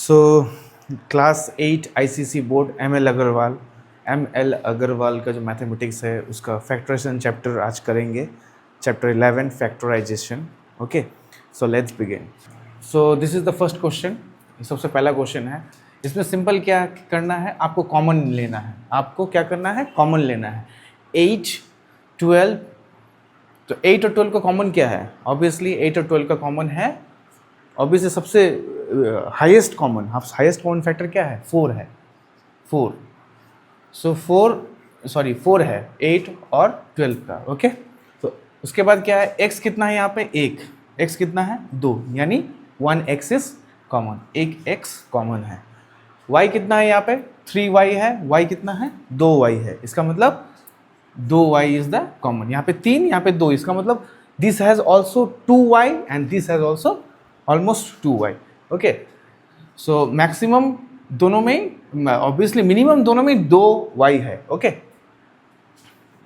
सो class 8 ICSE board M L Agarwal का जो mathematics है उसका फैक्टराइजेशन चैप्टर आज करेंगे, chapter 11 factorization. Okay, so let's begin. So this is the first question, सबसे पहला क्वेश्चन है। इसमें सिंपल क्या करना है, आपको कॉमन लेना है। आपको क्या करना है, कॉमन लेना है। 8, 12, तो 8 और 12 का कॉमन क्या है? ऑब्वियसली 8 और 12 का कॉमन है, ऑब्वियसली सबसे हाईएस्ट कॉमन फैक्टर क्या है? 4 है, 4। सो 4 है 8 और 12 का। ओके, तो उसके बाद क्या है, x कितना है यहाँ पे? 1। x कितना है? 2, यानी 1x इज कॉमन, एक x कॉमन है। y कितना है यहाँ पे? 3y है। y कितना है? 2y है। इसका मतलब 2y इज द कॉमन। यहाँ पे 3, यहाँ पे 2, इसका मतलब this has also 2y and this has also almost 2y। Okay, so maximum दोनों में, ऑब्वियसली मिनिमम दोनों में 2y है। ओके,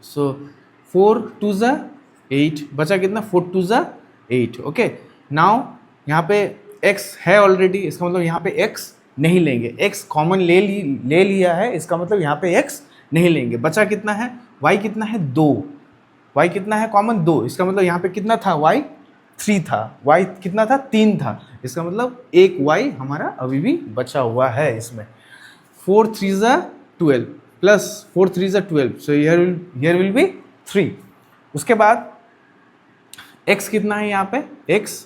सो 4 2 ज़ा 8, बचा कितना? 4 2 ज़ा 8। ओके, नाउ यहाँ पे x है ऑलरेडी, इसका मतलब यहाँ पे x नहीं लेंगे। x कॉमन ले लिया है, इसका मतलब यहाँ पे x नहीं लेंगे। बचा कितना है? y कितना है? 2। y कितना है कॉमन? 2। इसका मतलब यहाँ पे कितना था? y 3 था। y कितना था? 3 था। इसका मतलब एक y हमारा अभी भी बचा हुआ है इसमें। 4 3 ज़ा 12 प्लस 4 3 ज़ा 12, सो हियर विल बी 3। उसके बाद x कितना है यहाँ पे? x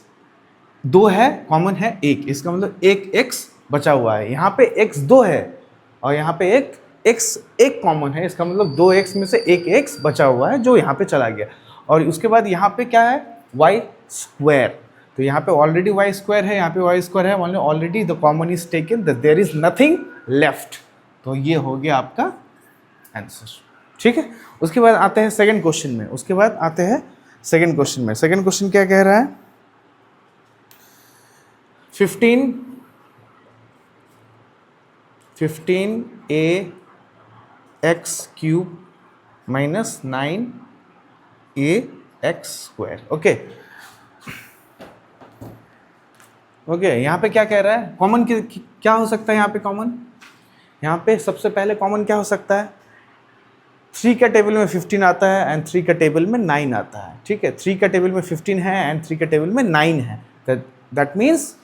2 है, कॉमन है 1, इसका मतलब एक x बचा हुआ है। यहाँ पे x 2 है और यहाँ पे एक x 1 कॉमन है, इसका मतलब 2x में से एक x बचा हुआ है जो यहाँ पे चला गया। और उसके बाद यहाँ पे क्या है? y square. तो यहाँ पे ऑलरेडी y स्क्वायर है, यहाँ पे y स्क्वायर है, already the common is taken, there is nothing left. तो ये हो गया आपका आंसर। ठीक है, उसके बाद आते हैं सेकंड क्वेश्चन में। सेकंड क्वेश्चन क्या कह रहा है? 15a x cube minus 9a x square. Okay, यहाँ पे क्या कह रहा है? कॉमन क्या हो सकता है यहाँ पे? कॉमन यहाँ पे सबसे पहले कॉमन क्या हो सकता है? 3 का टेबल में 15 आता है एंड 3 का टेबल में 9 आता है। ठीक है, 3 का टेबल में 15 है एंड 3 का टेबल में 9 है। That means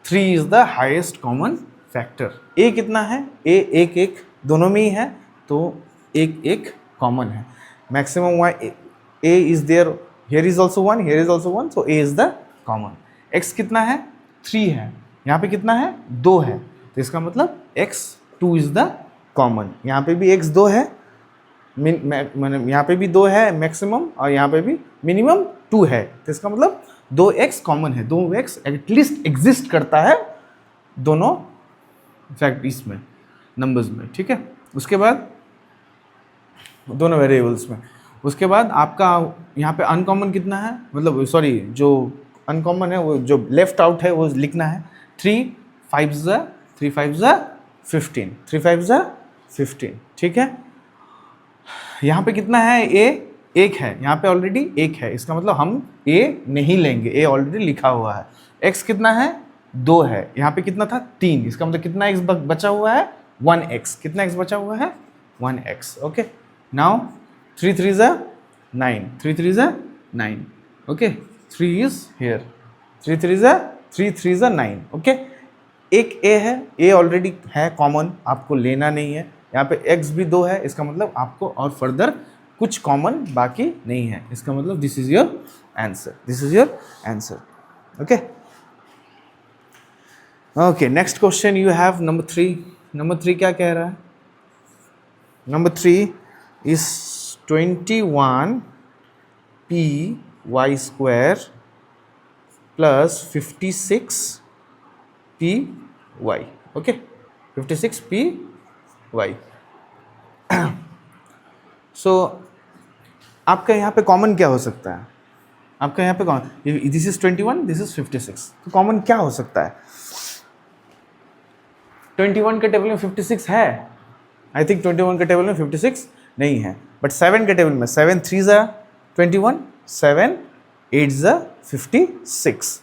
3 is the highest common factor. A कितना है? ए 1 1 दोनों में ही है, तो 1 1 कॉमन है। Maximum y a is there, here is also 1, here is also 1, so a is the common. X कितना है? 3 है। यहाँ पे कितना है? 2 है, तो इसका मतलब x 2 इज द कॉमन। यहाँ पे भी x 2 है, यहाँ पे भी 2 है मैक्सिमम, और यहाँ पे भी मिनिमम 2 है, तो इसका मतलब 2x कॉमन है। 2x एटलीस्ट एग्जिस्ट करता है दोनों फैक्ट इसमें नंबर्स में। ठीक है, उसके बाद दोनों वेरिएबल्स में। उसके बाद आपका यहाँ पे अनकॉमन कितना है, मतलब सॉरी, जो अनकॉमन है वो जो लेफ्ट आउट है वो लिखना है। 3 5 ज़ा 15, 3 5 ज़ा 15। ठीक है, यहाँ पे कितना है? a 1 है, यहाँ पे ऑलरेडी 1 है, इसका मतलब हम a नहीं लेंगे, a ऑलरेडी लिखा हुआ है। x कितना है? 2 है, यहाँ पे कितना था? 3, इसका मतलब कितना x बचा हुआ है? 1x। कितना x बचा हुआ है? 1x। ओके, नाउ 3 3 ज़ा 9, 3 3 ज़ा 9। ओके, 3 इज हियर, 3 3 ज़ा 9। ओके, एक a है, a ऑलरेडी है कॉमन, आपको लेना नहीं है। यहाँ पे x भी 2 है, इसका मतलब आपको और फर्दर कुछ कॉमन बाकी नहीं है। इसका मतलब this is your answer. Okay, next question you have number 3। Number 3 क्या कह रहा है? Number 3 is 21p y square plus 56p y। Okay, 56p y। सो आपका यहाँ पे कॉमन क्या हो सकता है? आपका यहाँ पे common, this is 21, this is 56, तो कॉमन क्या हो सकता है? 21 के टेबल में 56 है, आई थिंक 21 के टेबल में 56 नहीं है, बट 7 के टेबल में 7 3 ज़ा 21, 7 8 ज़ा 56,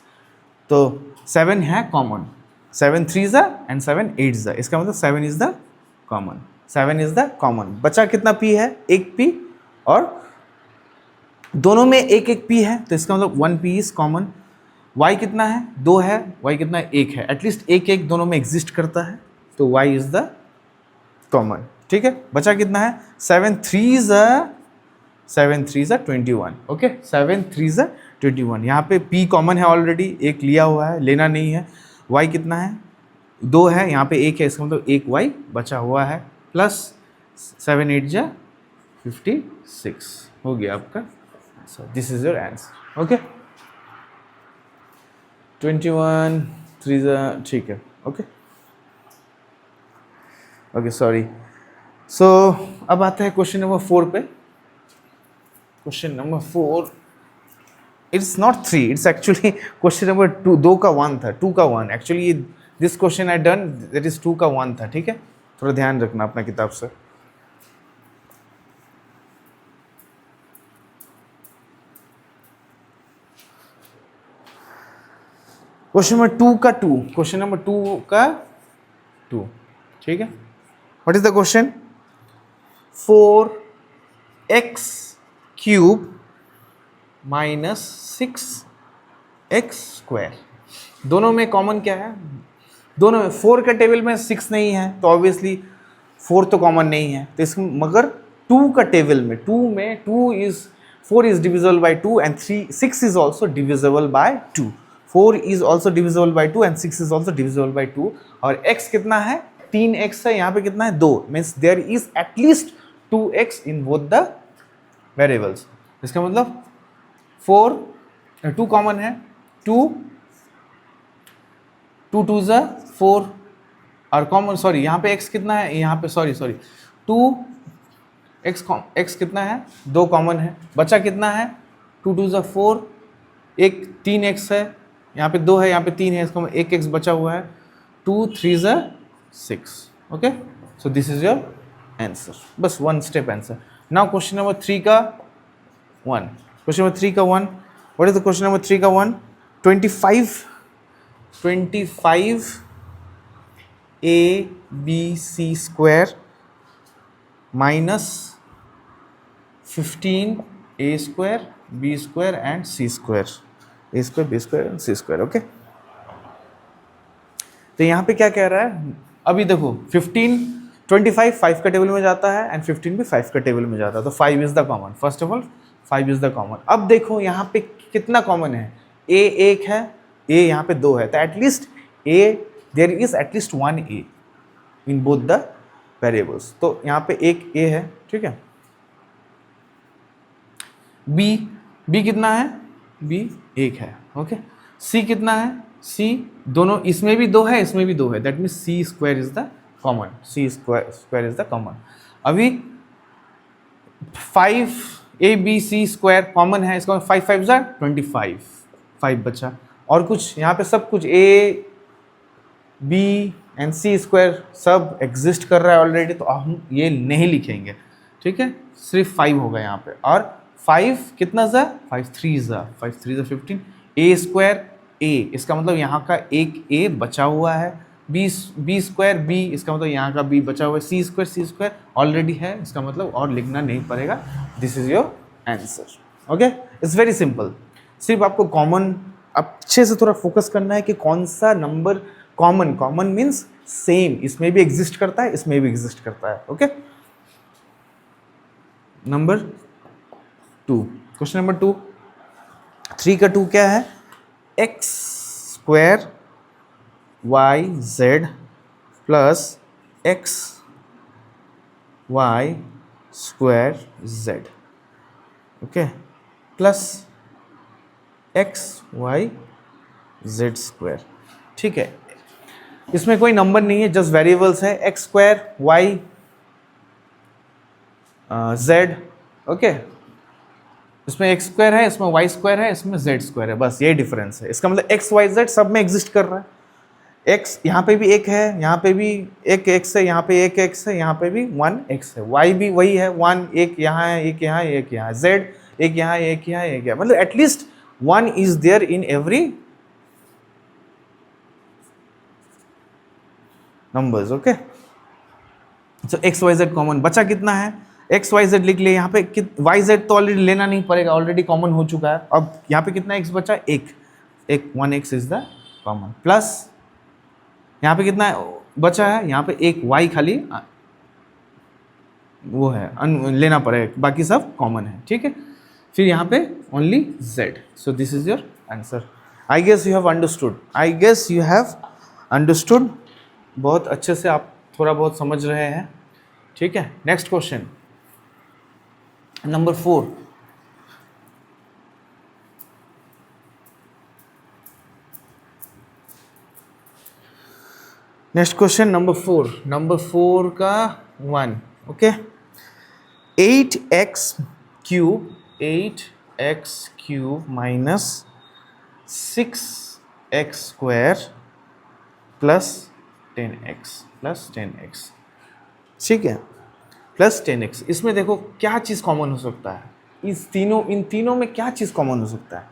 तो 7 है कॉमन। 7 3 एंड 7 8 इसका मतलब 7 is the common, 7 is the common. बचा कितना p है, एक p, और दोनों में एक एक p है, तो इसका मतलब 1 p इज कॉमन। y कितना है, 2 है, y कितना है, 1 है, एटलीस्ट एक एक दोनों में एग्जिस्ट करता है, तो y इज द कॉमन। ठीक है, बचा कितना है, 7 3 21, ओके, 7 3 21। यहाँ पे p कॉमन है ऑलरेडी, एक लिया हुआ है, लेना नहीं है। y कितना है, 2 है, यहाँ पे 1 है, इसका मतलब एक y बचा हुआ है, प्लस 7 8 56 हो गया आपका। So this is your answer. Okay. 21 3 ठीक है, ओके ओके, सॉरी। सो अब आता है क्वेश्चन नंबर 4 पे। Question number 4, it's not 3, it's actually question number 2, 2 का 1 था, 2 का 1 actually. This question I done, that is 2 का 1 था। ठीक है, थोड़ा ध्यान रखना अपना किताब से। क्वेश्चन नंबर 2 का 2, क्वेश्चन नंबर 2 का 2, ठीक है। What is the question, 4x cube minus 6x²। दोनों में कॉमन क्या है, दोनों में 4 का टेबल में 6 नहीं है, तो ऑब्वियसली 4 तो कॉमन नहीं है, तो इसमें मगर 2 का टेबल में 4 is divisible by 2 and 6 is also divisible by 2। 4 is also divisible by 2 and 6 is also divisible by 2। और x कितना है, 3x है, यहाँ पे कितना है, 2, means there is at least 2x in both the variables. इसका मतलब 2 कॉमन है, 2 2 4 और कॉमन, सॉरी यहाँ पे x कितना है, यहाँ पे सॉरी 2x कितना है, 2 कॉमन है, बचा कितना है, 2 4, एक 3x है, यहाँ पे 2 है, यहाँ पे 3 है, इसका मतलब 1x बचा हुआ है, 2 3 6, okay. So this is your answer, बस 1 step answer. Now question number 3 का 1, क्वेश्चन नंबर 3 का 1, what is the question number 3 का 1, 25 ABC² minus 15 A² B² and C², A² B² and C², okay. तो यहाँ पे क्या कह रहा है, अभी देखो 25 5 का टेबल में जाता है एंड 15 भी 5 का टेबल में जाता है, तो 5 is the common. First of all 5 is the common. अब देखो यहाँ पे कितना कॉमन है, a 1 है, a यहाँ पे 2 है, तो at least a there is at least 1 a in both the variables. तो यहाँ पे एक a है, ठीक है। b कितना है, b 1 है, ओके। c कितना है, c दोनों, इसमें भी 2 है, इसमें भी 2 है, that means C² is the common, C² is the common. अभी 5ABC² कॉमन है, इसका 5 5 25, 5 बचा, और कुछ यहाँ पे सब कुछ a b एंड C² सब एग्जिस्ट कर रहा है ऑलरेडी, तो हम ये नहीं लिखेंगे, ठीक है, सिर्फ 5 होगा यहाँ पे। और 5 कितना 5 3 15, A² a, इसका मतलब यहाँ का एक a बचा हुआ है, B² b, इसका मतलब यहाँ का b बचा हुआ है, C² ऑलरेडी है, इसका मतलब और लिखना नहीं पड़ेगा। This is your answer, okay. It's very simple, सिर्फ आपको कॉमन अच्छे से थोड़ा फोकस करना है कि कौन सा number common, common means same, इसमें भी एग्जिस्ट करता है, इसमें भी एग्जिस्ट करता है, ओके। नंबर 2, क्वेश्चन नंबर 2, 3 का 2 क्या है, x² yz plus xy² z, okay, plus xyz², ठीक है। इसमें कोई नंबर नहीं है, जस्ट वेरिएबल्स है, x² y z, ओके। इसमें x² है, इसमें y² है, इसमें z² है, बस ये डिफरेंस है। इसका मतलब x y z सब में एग्जिस्ट कर रहा है, x यहाँ पे भी 1 है, यहाँ पे भी एक x है, यहाँ पे 1 x है, यहाँ पे भी 1x है, y भी वही है, 1 एक यहाँ है, एक यहाँ है, एक यहाँ है, z एक यहाँ, एक यहाँ, एक यहाँ, मतलब at least 1 is there in every numbers, okay. So x y z common, बचा कितना है, एक्स वाई जेड लिख लिए। यहाँ पे वाई जेड तो ऑलरेडी लेना नहीं पड़ेगा, ऑलरेडी कॉमन हो चुका है। अब यहाँ पे कितना एक्स बचा, एक, एक 1x is the common, plus यहाँ पे कितना बचा है, यहाँ पे एक y खाली वो है, लेना पड़ेगा, बाकी सब कॉमन है, ठीक है। फिर यहाँ पे only z, so this is your answer. I guess you have understood, I guess you have understood, बहुत अच्छे से आप थोड़ा बहुत समझ रहे हैं, ठीक है। Next question number 4, next question number 4 का 1, okay. 8x cube minus 6x square plus 10x, ठीक है, प्लस 10x। इसमें देखो क्या चीज़ कॉमन हो सकता है, इन तीनों में क्या चीज़ कॉमन हो सकता है,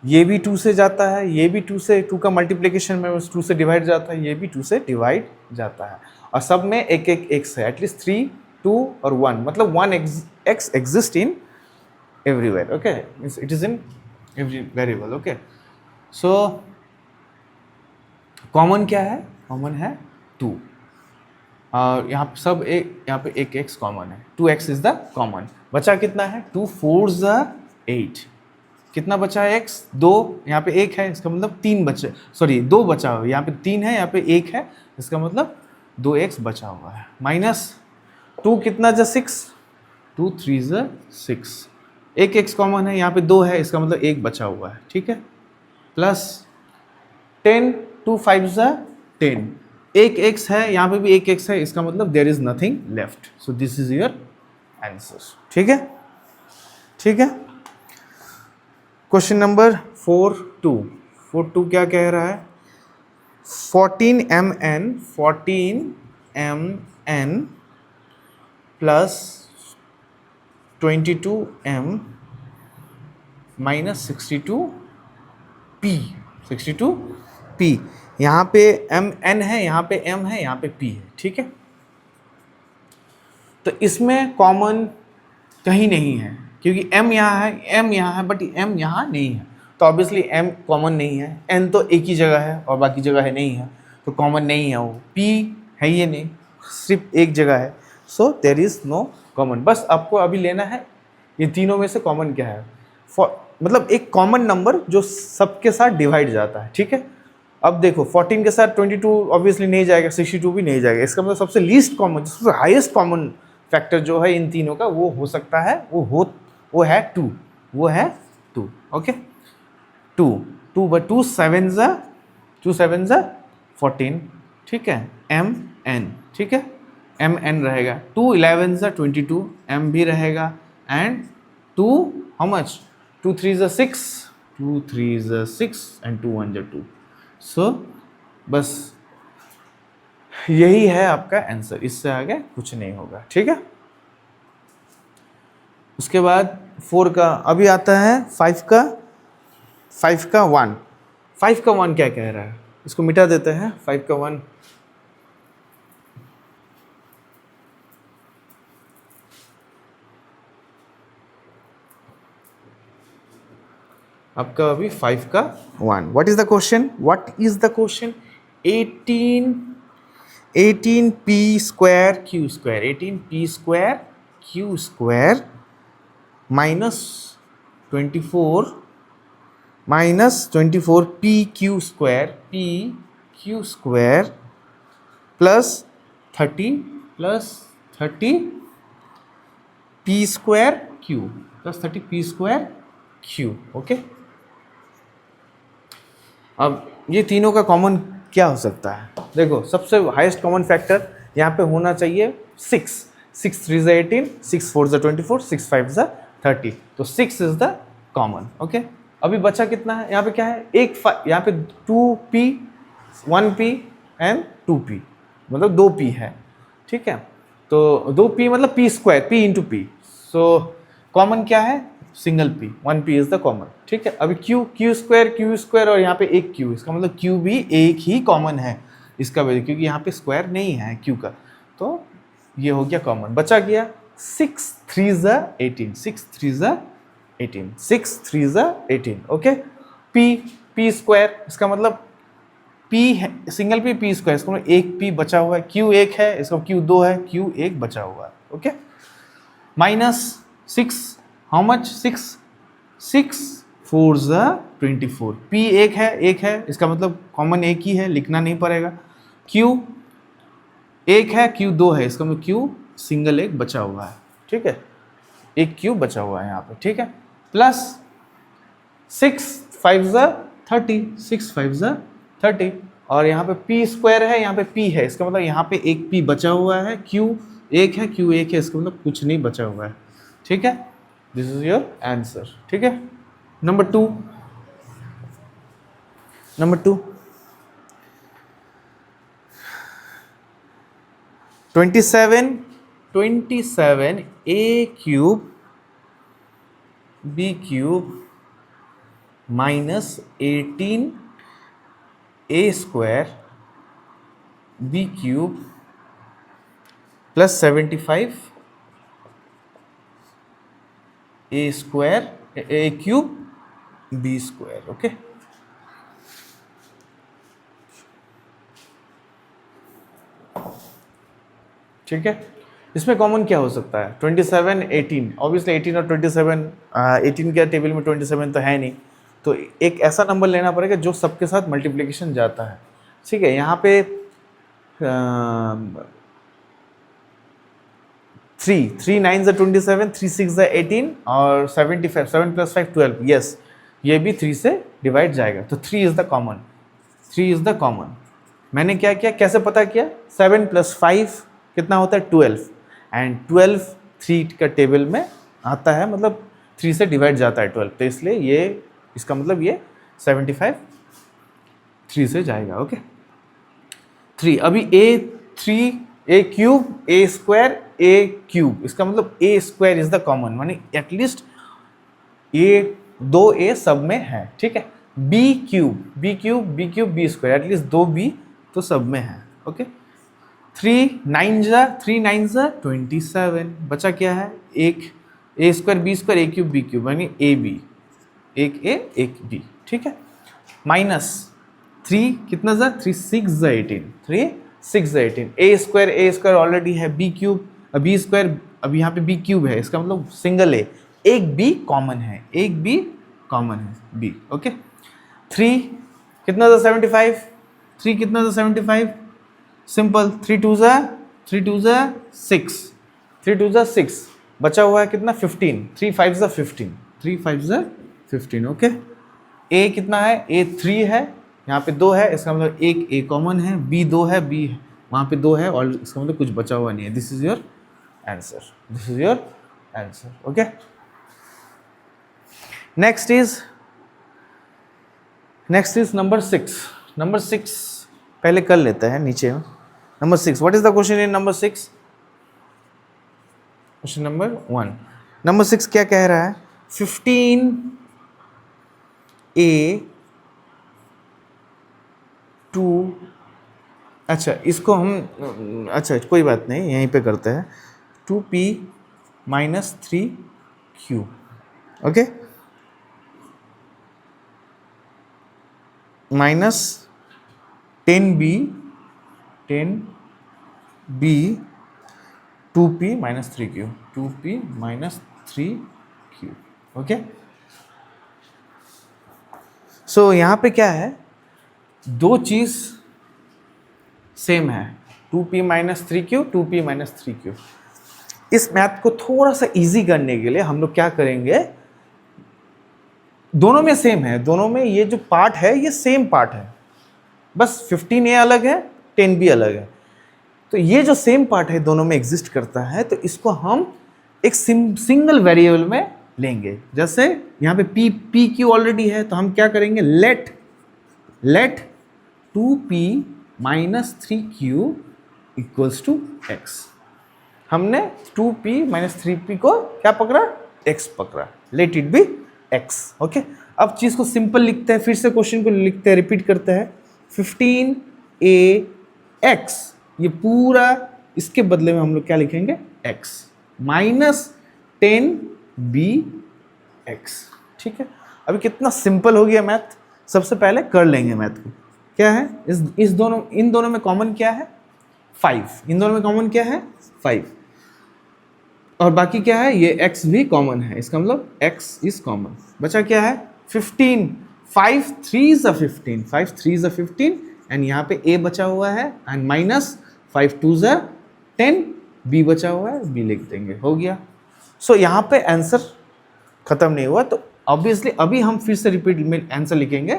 ये भी 2 से जाता है, ये भी 2 से, 2 का मल्टीप्लिकेशन में 2 से डिवाइड जाता है, ये भी 2 से डिवाइड जाता है, और सब में एक एक x है, एटलीस्ट 3, 2 और 1, मतलब 1x exist in everywhere, okay, it is in every variable, okay. So common क्या है, कॉमन है 2, और यहाँ सब यहाँ पे एक x कॉमन है, 2x इज द कॉमन। बचा कितना है, 2 4 8, कितना बचा है x, 2, यहाँ पे 1 है, इसका मतलब 3 बचे, सॉरी 2 बचा हुआ है, यहाँ पे 3 है, यहाँ पे 1 है, इसका मतलब 2x बचा हुआ है, माइनस 2 कितना 6, 2 3 6, एक x कॉमन है, यहाँ पे 2 है, इसका मतलब 1 बचा हुआ है, ठीक है, प्लस 10, 2 5 10, एक x है, यहाँ पे भी एक x है, इसका मतलब there is nothing left, so this is your answer, ठीक है, ठीक है। क्वेश्चन नंबर 4.2 क्या कह रहा है, 14mn plus 22m minus 62p, यहाँ पे mn है, यहाँ पे m है, यहाँ पे p है, ठीक है। तो इसमें कॉमन कहीं नहीं है, क्योंकि m यहाँ है, बट m यहाँ नहीं है, तो ऑब्वियसली m कॉमन नहीं है, n तो एक ही जगह है और बाकी जगह है नहीं है, तो कॉमन नहीं है वो, p है ये नहीं, सिर्फ एक जगह है, so there is no common. बस आपको अभी लेना है ये तीनों में से कॉमन क्या है, मतलब एक कॉमन नंबर जो सबके साथ डिवाइड जाता है, ठीक है। अब देखो 14 के साथ 22 ऑब्वियसली नहीं जाएगा, 62 भी नहीं जाएगा, इसका मतलब सबसे लीस्ट कॉमन, सबसे हाईएस्ट कॉमन फैक्टर जो है इन तीनों का वो हो सकता है, वो है 2, वो है 2, ओके। 2 बट 2 7 14, ठीक है, mn, ठीक है, mn रहेगा, 2 11 22, m भी रहेगा, एंड 2 हाउ मच, 2 3 6, 2 3 6 एंड 2 1 2, सो बस यही है आपका आंसर, इससे आगे कुछ नहीं होगा, ठीक है। उसके बाद 4 का अभी आता है 5 का 1, 5 का 1 क्या कह रहा है, इसको मिटा देते हैं। 5 का 1 आपका अभी 5 का 1, what is the question, 18p square q square minus 24p q square plus 30 p square q plus 30p square q, okay. अब ये तीनों का कॉमन क्या हो सकता है, देखो सबसे हाईएस्ट कॉमन फैक्टर यहाँ पे होना चाहिए 6 3 18, 6 4 24, 6 5 30, तो 6 इज द कॉमन, ओके। अभी बचा कितना है, यहाँ पे क्या है, यहाँ पे 2p 1p एंड 2p, मतलब 2p है, ठीक है, तो 2p मतलब p square, p into p, so common क्या है, single p, 1p is the common, ठीक है। अभी q स्क्वायर और यहाँ पे एक q, इसका मतलब q भी एक ही कॉमन है, इसका वैल्यू, क्योंकि यहाँ पे स्क्वायर नहीं है क्यू का, तो ये हो गया कॉमन, बचा गया 6 3 ज़ा 18, 6 3 ज़ा 18, 6 3 ज़ा 18, ओके। पी स्क्वायर, इसका मतलब पी है सिंगल पी स्क्वायर, इसका मतलब एक पी बचा हुआ है, क्यू एक है, इसका क्यू दो है, क्यू एक बचा हुआ है, ओके। माइनस 6, हाउ मच 6 4 ज़ा 24, पी एक है, इसका मतलब कॉमन एक ही है, लिखना नहीं पड़ेगा। क्यू एक है, क्यू दो है, इसका मतलब क्यू सिंगल एक बचा हुआ है, ठीक है, एक क्यू बचा हुआ है यहाँ पे, ठीक है। प्लस 6 5 ज़ा 30, 6 5 ज़ा 30, और यहाँ पे पी स्क्वायर है, यहाँ पे पी है, इसका मतलब यहाँ पे एक पी बचा हुआ है, क्यू एक है, इसका मतलब कुछ नहीं बचा हुआ है, ठीक है। दिस इज योर आंसर, ठीक है। Number two 27 a cube b cube minus 18 a square b cube plus 75 a square a cube b square, okay. ठीक है, इसमें कॉमन क्या हो सकता है? 27 18, ऑब्वियसली 18 और 27, 18 के टेबल में 27 तो है नहीं, तो एक ऐसा नंबर लेना पड़ेगा जो सबके साथ मल्टीप्लिकेशन जाता है, ठीक है। यहाँ पे 3 9 ज़ा 27, 3 6 ज़ा 18 और 75, 7 + 5 12, यस, ये भी 3 से डिवाइड जाएगा, तो 3 इज़ द कॉमन। मैंने क्या किया, कैसे पता किया? 7 + 5 कितना होता है? 12, एंड 12 3 का टेबल में आता है, मतलब 3 से डिवाइड जाता है 12, तो इसलिए ये इसका मतलब ये 75 3 से जाएगा, ओके। 3 अभी a cube a square a cube, इसका मतलब a square is the common, माने एटलीस्ट दो a सब में है, ठीक है। b cube b square, at least 2 b तो सब में है, ओके। 3 9 ज़ा 27, बचा क्या है? एक a square b square a cube b cube, यानी a b, एक a एक b, ठीक है। माइनस 3 कितना ज़ा 3 6 ज़ा 18, 3 6 ज़ा 18, a स्क्वायर ऑलरेडी है, b क्यूब b स्क्वायर, अभी यहाँ पे b क्यूब है, इसका मतलब सिंगल a, एक b कॉमन है, b, ओके। 3 कितना ज़ा 75, 3 कितना ज़ा 75, सिंपल, 3 2 ज़ा 6, बचा हुआ है कितना? 15, 3 5 ज़ा 15, ओके। a कितना है? a 3 है, यहाँ पे 2 है, इसका मतलब एक a कॉमन है, b 2 है, b वहाँ पे 2 है, और इसका मतलब कुछ बचा हुआ नहीं है। This is your answer, okay. Next is number 6 पहले कर लेते हैं नीचे। Number 6, what is the question in number 6? Question number 1, number 6 क्या कह रहा है? 15a टू, अच्छा इसको हम, अच्छा कोई बात नहीं, यहीं पे करते हैं, 2p minus 3q, okay, minus 10b 2p minus 3q, okay. So यहाँ पे क्या है, दो चीज सेम है, 2p माइनस 3q। इस मैथ को थोड़ा सा इजी करने के लिए हम लोग क्या करेंगे, दोनों में सेम है, दोनों में ये जो पार्ट है ये सेम पार्ट है, बस 15a अलग है, 10b अलग है, तो ये जो सेम पार्ट है दोनों में एग्जिस्ट करता है, तो इसको हम एक सिंगल वेरिएबल में लेंगे। जैसे यहाँ पे p q ऑलरेडी है, तो हम क्या करेंगे, let 2p minus 3q equals to x। हमने 2p माइनस 3p को क्या पकड़ा? x पकड़ा, let it be x, okay. अब चीज को सिंपल लिखते हैं, फिर से क्वेश्चन को लिखते हैं, रिपीट करते हैं। 15a x, ये पूरा इसके बदले में हम लोग क्या लिखेंगे x माइनस 10b x। ठीक है, अभी कितना सिंपल हो गया मैथ। सबसे पहले कर लेंगे मैथ को। क्या है इन दोनों में कॉमन क्या है 5, इन दोनों में कॉमन क्या है 5, और बाकी क्या है ये x भी कॉमन है, इसका मतलब x इज कॉमन। बचा क्या है 15, 5 3 ज़ा 15, 5 3 ज़ा 15 एंड यहाँ पे a बचा हुआ है एंड माइनस 5 2 ज़ा 10, b बचा हुआ है, b लिख देंगे, हो गया। सो यहाँ पे आंसर खत्म नहीं हुआ, तो ऑब्वियसली अभी हम फिर से रिपीट में आंसर लिखेंगे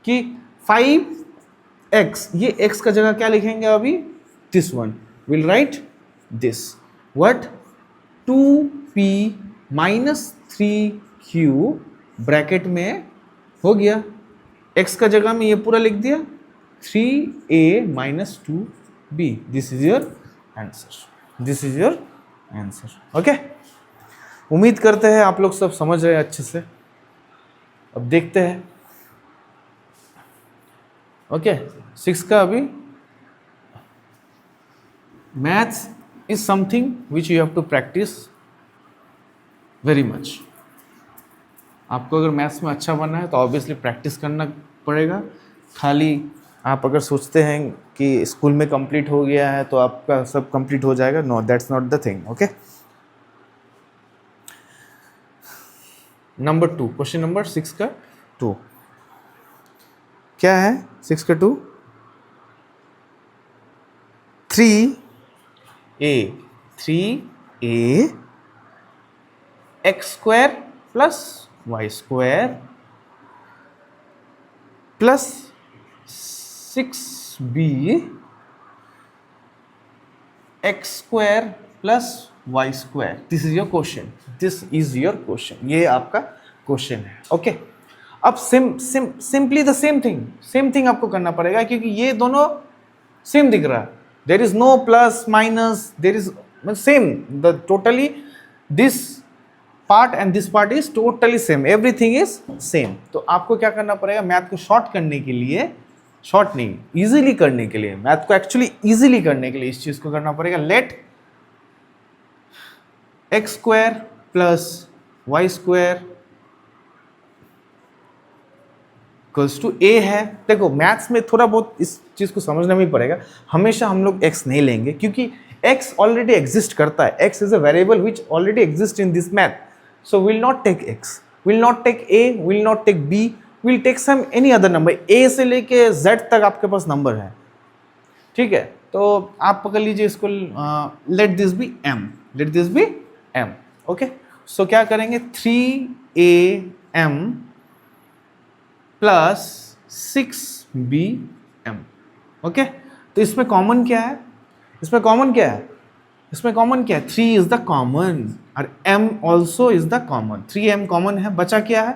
कि 5x, ये x का जगह क्या लिखेंगे अभी this one, will write this what 2p minus 3q bracket में, हो गया। x का जगह में ये पूरा लिख दिया 3a minus 2b, this is your answer, this is your answer. Okay, उम्मीद करते हैं आप लोग सब समझ रहे हैं अच्छे से। अब देखते हैं ओके 6 का। अभी maths is something which you have to practise very much. आपको अगर मैथ्स में अच्छा बनना है तो ऑब्वियसली प्रैक्टिस करना पड़ेगा। खाली आप अगर सोचते हैं कि स्कूल में कंप्लीट हो गया है तो आपका सब कंप्लीट हो जाएगा, no that's not the thing. Okay, number 2, question number 6 का 2 क्या है 6 का 2 3a x square plus y square plus 6b x square plus y square, this is your question, this is your question, ये आपका question है। Okay, अब simply the same thing आपको करना पड़ेगा, क्योंकि ये दोनों सेम दिख रहा है, there is no plus minus, there is same, the totally this part and this part is totally same, everything is same. तो आपको क्या करना पड़ेगा, मैथ को शॉर्ट करने के लिए, शॉर्ट नहीं इजीली करने के लिए, मैथ को एक्चुअली इजीली करने के लिए इस चीज को करना पड़ेगा, let x square plus y square equals to a है। देखो मैथ्स में थोड़ा बहुत इस चीज को समझना भी पड़ेगा, हमेशा हम लोग x नहीं लेंगे क्योंकि x ऑलरेडी एग्जिस्ट करता है, x is a variable which already exist in this math, so will not take x, will not take a, will not take b, will take some any other number, a से लेके z तक आपके पास number है। ठीक है, तो आप पकड़ लीजिए इसको, let this be m, let this be m। Okay, so क्या करेंगे 3am प्लस 6bm। ओके, तो इसमें कॉमन क्या है, इसमें कॉमन क्या है, इसमें कॉमन क्या है 3 इज द कॉमन और m also is the common, 3m common है, बचा क्या है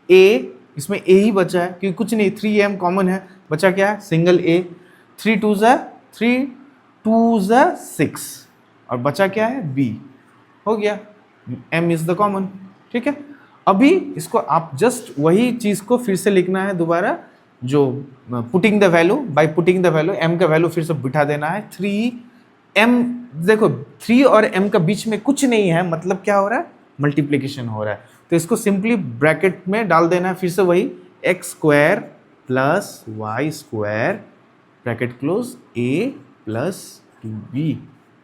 a, इसमें a ही बचा है क्योंकि कुछ नहीं, 3m कॉमन है, बचा क्या है सिंगल a, 3 2 6 और बचा क्या है b, हो गया, m इज द कॉमन। ठीक है, अभी इसको आप जस्ट वही चीज को फिर से लिखना है दोबारा, जो putting the value, by putting the value m का वैल्यू फिर से बिठा देना है 3m। देखो 3 और m का बीच में कुछ नहीं है, मतलब क्या हो रहा है मल्टीप्लिकेशन हो रहा है, तो इसको सिंपली ब्रैकेट में डाल देना है, फिर से वही x square plus y square bracket close a plus 2b,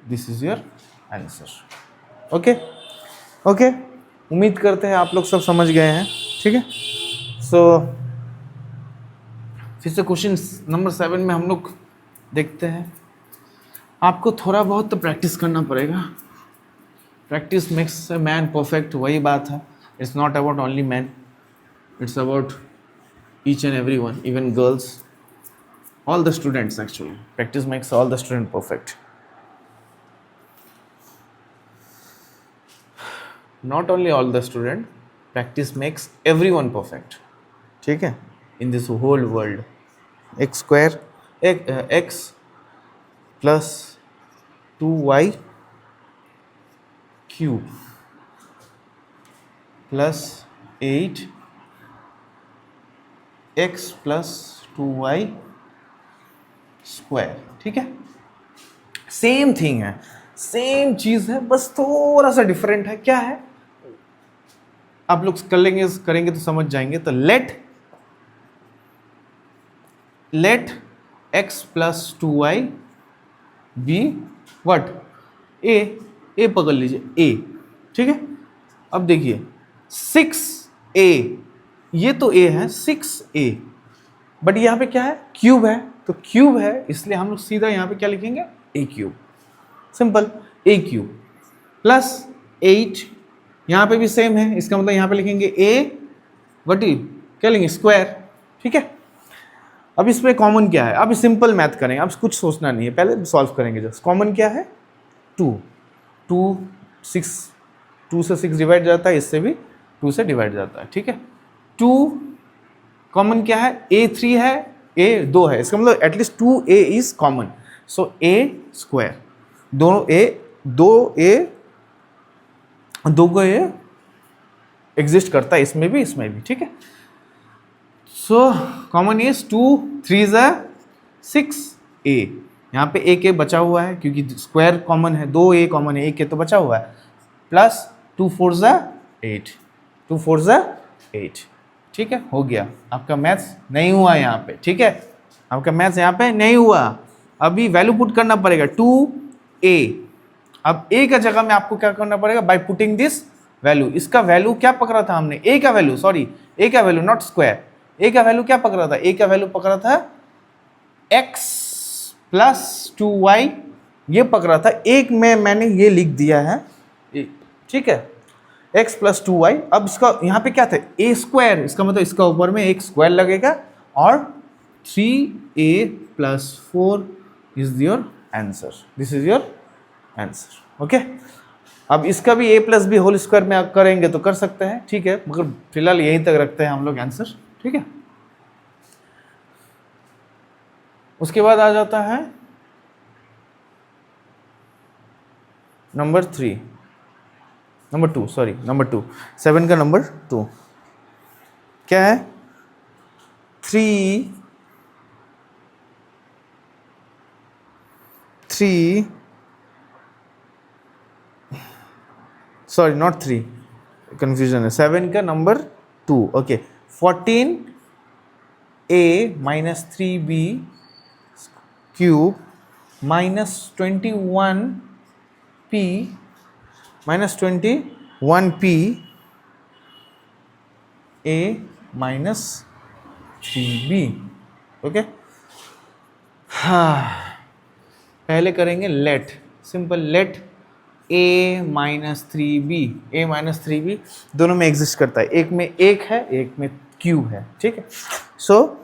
this is your answer. Okay okay, उम्मीद करते हैं आप लोग सब समझ गए हैं। ठीक है, सो फिर से क्वेश्चन नंबर 7 में हम लोग देखते हैं। आपको थोड़ा बहुत तो प्रैक्टिस करना पड़ेगा, practice makes a man perfect, वही बात है। It's not about only man, it's about each and every one, even girls, all the students actually, practice makes all the student perfect. Not only all the student, practice makes everyone perfect। ठीक है, in this whole world, x square x plus 2y cube plus 8 x plus 2y square, ठीक है। Same thing है, same चीज है, बस थोड़ा सा डिफरेंट है। क्या है, आप लोग करेंगे तो समझ जाएंगे। तो let x plus 2y be what A पकड़ लीजिए a, ठीक है। अब देखिए 6a, ये तो a है 6a, बट यहाँ पे क्या है, क्यूब है। तो क्यूब है इसलिए हम लोग सीधा यहाँ पे क्या लिखेंगे, a cube, simple a cube plus 8, यहाँ पे भी सेम है, इसका मतलब यहाँ पे लिखेंगे a बटी क्या लेंगे, स्क्वायर, ठीक है। अब इसमें कॉमन क्या है, अब सिंपल मैथ करेंगे, अब कुछ सोचना नहीं है, पहले सॉल्व करेंगे। जस्ट कॉमन क्या है, 2 से 6 डिवाइड जाता है, इससे भी 2 से डिवाइड जाता है, ठीक है। 2 कॉमन क्या है, a3 है, a 2 है, इसका मतलब at least 2a is common, so a square, दोनों a, दो को a एग्जिस्ट करता है, इसमें भी, ठीक है। सो कॉमन इज 2 3 6a, यहाँ पे एक a बचा हुआ है क्योंकि स्क्वायर कॉमन है, 2a कॉमन है, एक a तो बचा हुआ है, प्लस 2 4 8, ठीक है, हो गया। आपका मैथ्स नहीं हुआ यहाँ पे, ठीक है, आपका मैथ्स यहाँ पे नहीं हुआ। अभी वैल्यू पुट करना पड़ेगा 2a। अब a का जगह में आपको क्या करना पड़ेगा, बाय पुटिंग दिस वैल्यू। इसका वैल्यू क्या पकड़ा था हमने, a का वैल्यू, सॉरी a का वैल्यू नॉट स्क्वायर, a का वैल्यू क्या पकड़ा था, a का वैल्यू पकड़ा था x प्लस 2y, ये पकड़ा था। एक में मैंने ये लिख दिया है, ठीक है, x प्लस 2y। अब इसका यहाँ पे क्या था, a स्क्वायर, इसका मतलब इसका ऊपर में एक स्क्वायर लगेगा, और 3a plus 4 is your answer, this is your answer, okay. अब इसका भी a plus b whole square में आप करेंगे तो कर सकते हैं, ठीक है, मगर फिलहाल यहीं तक रखते हैं हम लोग आंसर, ठीक है। उसके बाद आ जाता है नंबर 2, 7 का नंबर 2 क्या है, 3 सॉरी नॉट 3, कंफ्यूजन है, 7 का number 2, okay. 14a minus 3b cube minus 21p a minus 3b, okay. हाँ, पहले करेंगे let, simple let a minus 3b, दोनों में एग्जिस्ट करता है, एक में एक है, एक में क्यूब है, ठीक है। सो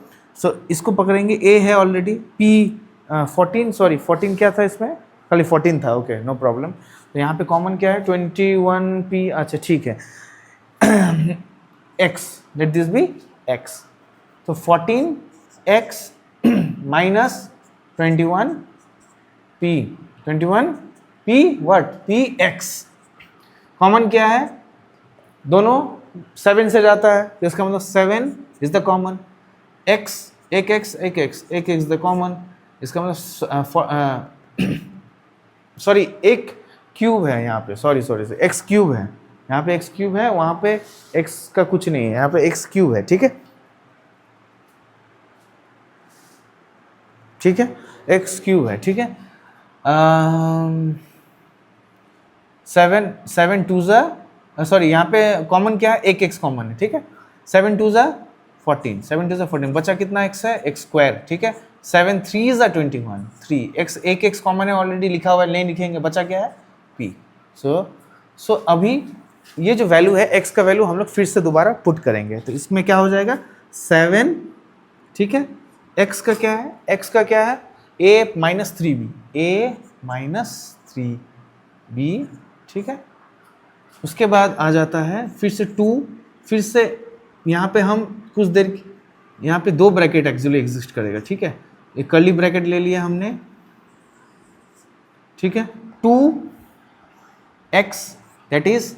इसको पकड़ेंगे, a है ऑलरेडी, p 14 क्या था इसमें, खाली 14 था, ओके, नो प्रॉब्लम। तो यहाँ पे कॉमन क्या है, 21p, अच्छा ठीक है, x, let this b x, तो 14x minus 21p what, px, common क्या है, दोनों 7 से जाता है, तो इसका मतलब 7 इज द कॉमन, x एक x द कॉमन, इसका मतलब सॉरी एक क्यूब है यहाँ पे, सॉरी x क्यूब है, यहाँ पे x क्यूब है, वहाँ पे x का कुछ नहीं है, यहाँ पे x क्यूब है, ठीक है, x क्यूब है, ठीक है। 7 2 सॉरी यहाँ पे कॉमन क्या है, एक x कॉमन है, ठीक है, 7 2 14, बचा कितना x है, x स्क्वायर, ठीक है, 7 3 21, 3x, एक x कॉमन है, ऑलरेडी लिखा हुआ है, नहीं लिखेंगे, बचा क्या है p। सो अभी ये जो वैल्यू है x का वैल्यू हम लोग फिर से दोबारा पुट करेंगे, तो इसमें क्या हो जाएगा 7, ठीक है, x का क्या है, a माइनस 3b, ठीक है। उसके बाद आ जाता है फिर से 2, फिर से यहाँ पे हम कुछ देर, यहाँ पे 2 ब्रैकेट एक्चुअली एग्जिस्ट करेगा, ठीक है, एक कर्ली ब्रैकेट ले लिया हमने, ठीक है, 2x that is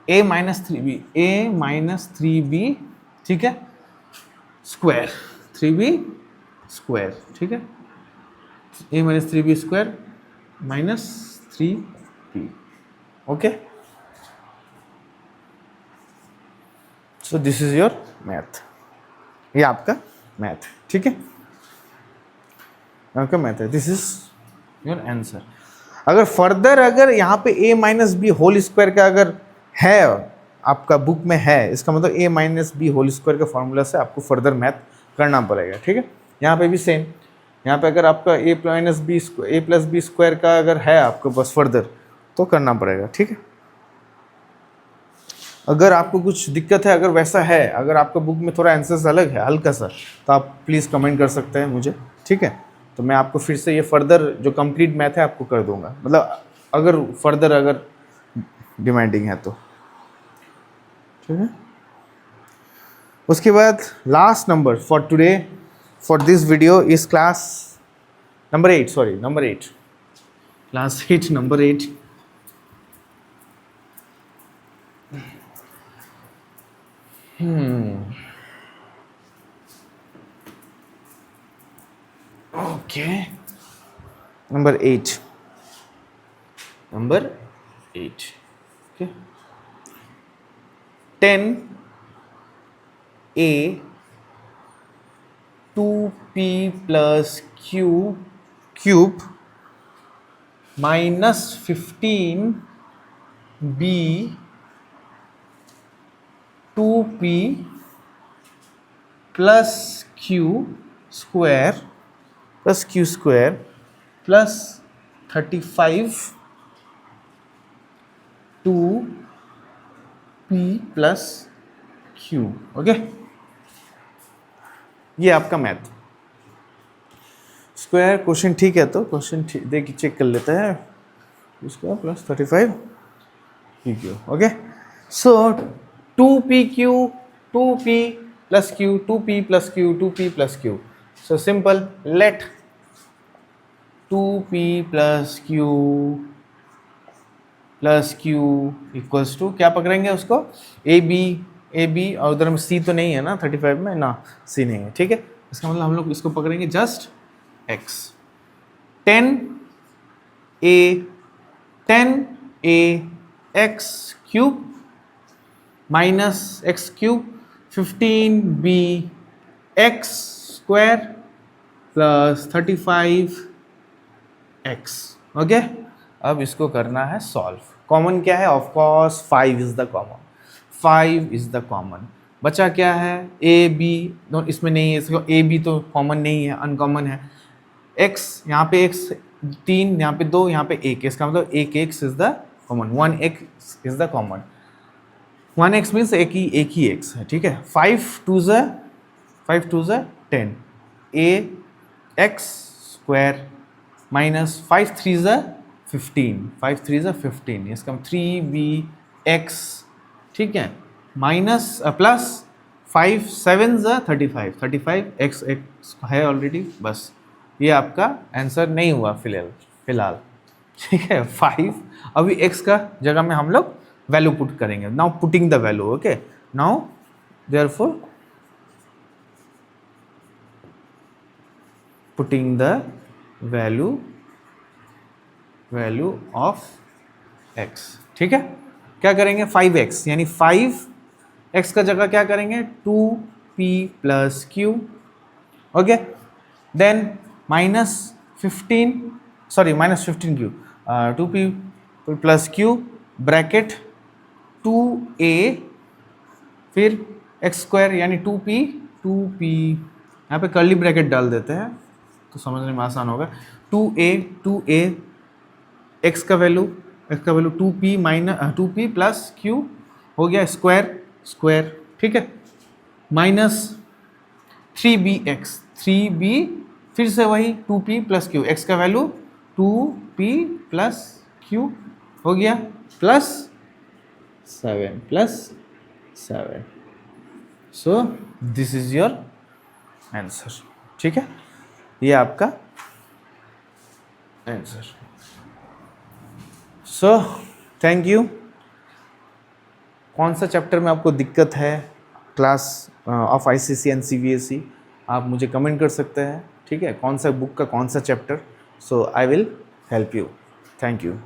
a minus 3b, ठीक है, स्क्वायर, 3b स्क्वायर, ठीक है, a minus 3b square minus 3p। Okay, so this is your math, ये आपका मैथ, ठीक है, आपका मैथ है, दिस इज योर आंसर। अगर फर्दर अगर यहाँ पे a minus b whole square का अगर है आपका बुक में है, इसका मतलब a minus b whole square का फॉर्मूला से आपको फर्दर मैथ करना पड़ेगा, ठीक है। यहाँ पे भी सेम, यहाँ पे अगर आपका a minus b a plus b square का अगर है आपको बस फर्दर तो करना पड़ेगा, ठीक है। अगर आपको कुछ दिक्कत है, अगर वैसा है, अगर आपका बुक में थोड़ा आंसर्स अलग है हल्का सा, तो आप प्लीज़ कमेंट कर सकते हैं मुझे, ठीक है। तो मैं आपको फिर से ये फर्दर जो कंप्लीट मैथ है आपको कर दूंगा, मतलब अगर फर्दर अगर डिमांडिंग है तो, ठीक है। उसके बाद last number for today for this video is class number 8, sorry number 8, class 8 number 8। Okay, number 8, number 8, okay. 10a 2p plus q cube minus 15b 2p plus q square plus 35 2p plus q, okay. ये आपका math square question, ठीक है। तो question देखिए check कर लेते हैं, square plus 35 pq, okay. So 2pq 2p plus q 2p plus q 2p plus q, so simple let 2p plus q equals to क्या पकड़ेंगे उसको, ए बी और उधर में सी तो नहीं है ना 35 में, ना सी नहीं है, ठीक है। इसका मतलब हम लोग इसको पकड़ेंगे just x। 10a x cube minus x cube 15b x square plus 35x, okay. अब इसको करना है सॉल्व। कॉमन क्या है, of course 5 is the common, 5 is the common. बचा क्या है, ए बी, इसमें नहीं है, इसको ए बी तो कॉमन नहीं है, अनकॉमन है। x यहाँ पे x 3, यहाँ पे 2, यहाँ पे 1, इसका मतलब एक x is the common, 1x is the common. 1x means एक ही x है, ठीक है। 5 2 ज़ 10 a x स्क्वायर माइनस 5 3 ज़ 15, इसका 3b x, ठीक है, माइनस प्लस 5 7 ज़ 35 x है ऑलरेडी, बस ये आपका आंसर नहीं हुआ फिलहाल, ठीक है। 5 अभी x का जगह में हम लोग वैल्यू पुट करेंगे, now putting the value, okay. Now therefore putting the value of x, ठीक है। क्या करेंगे, 5x यानी 5x का जगह क्या करेंगे 2p plus q, okay. Then minus 15 q 2p plus q bracket 2a फिर x स्क्वायर यानी 2p यहाँ पे कर्ली ब्रैकेट डाल देते हैं तो समझने में आसान होगा। 2a x का value 2p minus 2p plus q हो गया स्क्वायर, ठीक है, माइनस 3b फिर से वही 2p प्लस q, x का वैल्यू 2p प्लस q हो गया plus 7, so this is your answer, ठीक है। ये आपका आंसर। So thank you. कौन सा चैप्टर में आपको दिक्कत है class of ICSE and CBSE, आप मुझे कमेंट कर सकते हैं, ठीक है। कौन सा बुक का कौन सा chapter So I will help you. Thank you.